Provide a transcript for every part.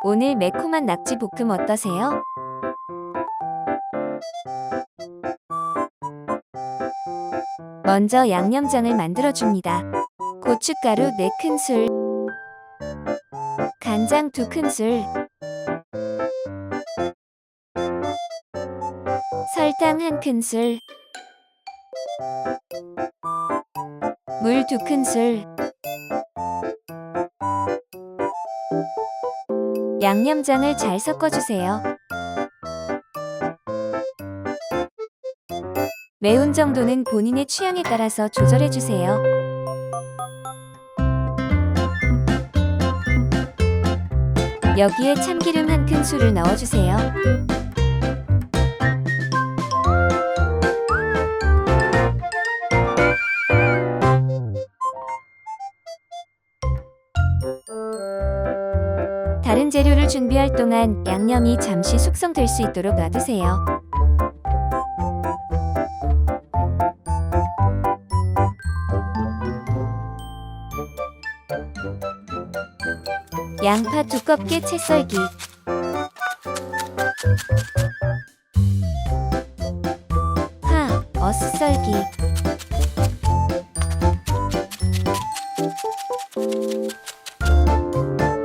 오늘 매콤한 낙지 볶음 어떠세요? 먼저 양념장을 만들어줍니다. 고춧가루 4큰술, 간장 2큰술, 설탕 1큰술, 물 2큰술, 양념장을 잘 섞어주세요. 매운 정도는 본인의 취향에 따라서 조절해주세요. 여기에 참기름 1큰술을 넣어주세요. 다른 재료를 준비할 동안 양념이 잠시 숙성될 수 있도록 놔두세요. 양파 두껍게 채 썰기, 파, 어슷 썰기,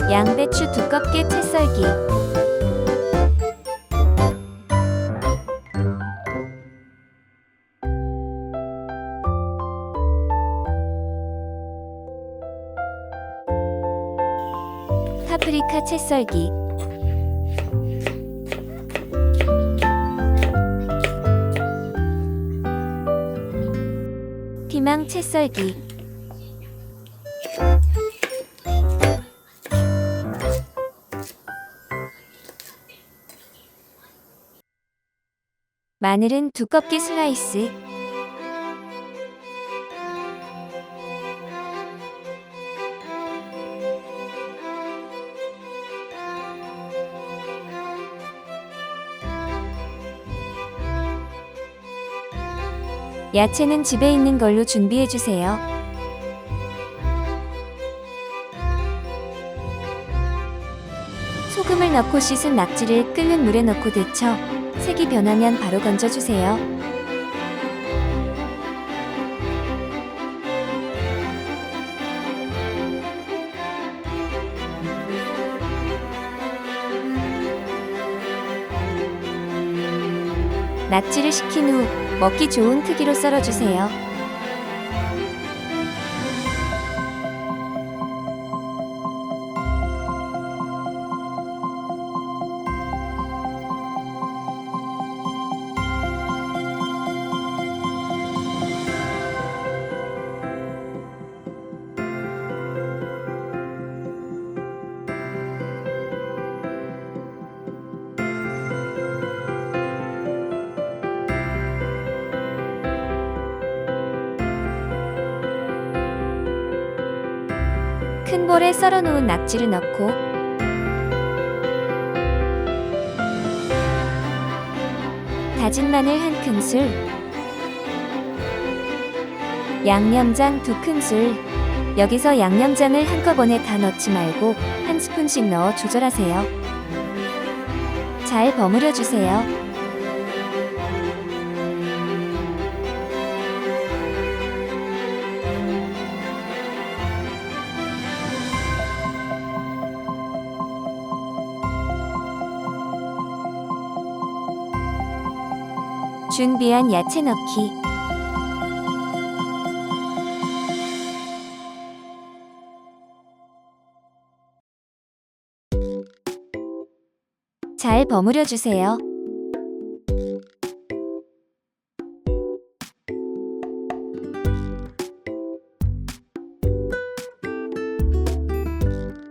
양배추 두껍게 채 썰기, 파프리카 채 썰기, 피망 채 썰기, 마늘은 두껍게 슬라이스, 야채는 집에 있는 걸로 준비해주세요. 소금을 넣고 씻은 낙지를 끓는 물에 넣고 데쳐 색이 변하면 바로 건져주세요. 낙지를 식힌 후 먹기 좋은 크기로 썰어주세요. 큰 볼에 썰어놓은 낙지를 넣고 다진 마늘 1큰술, 양념장 2큰술. 여기서 양념장을 한꺼번에 다 넣지 말고 한 스푼씩 넣어 조절하세요. 잘 버무려 주세요. 준비한 야채 넣기, 잘 버무려 주세요.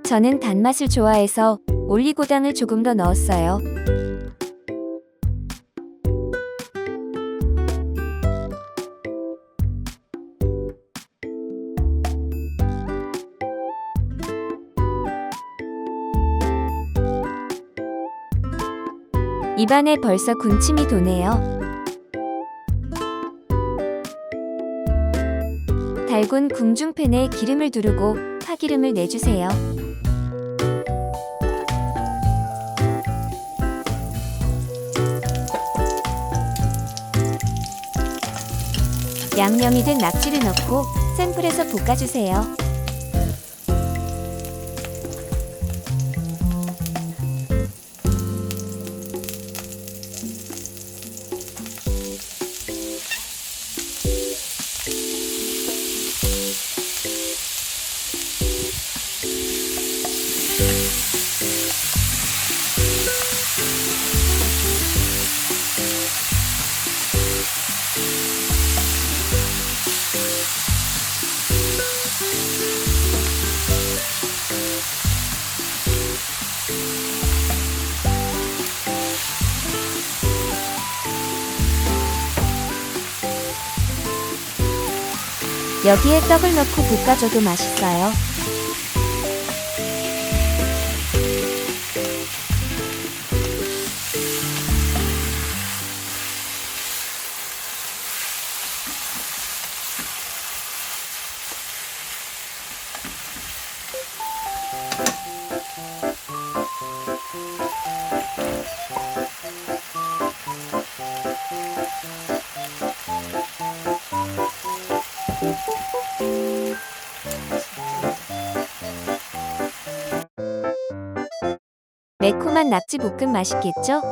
저는 단맛을 좋아해서 올리고당을 조금 더 넣었어요. 입안에 벌써 군침이 도네요. 달군 궁중팬에 기름을 두르고 파기름을 내주세요. 양념이 된 낙지를 넣고 센 불에서 볶아주세요. 여기에 떡을 넣고 볶아줘도 맛있어요. 매콤한 낙지 볶음 맛있겠죠?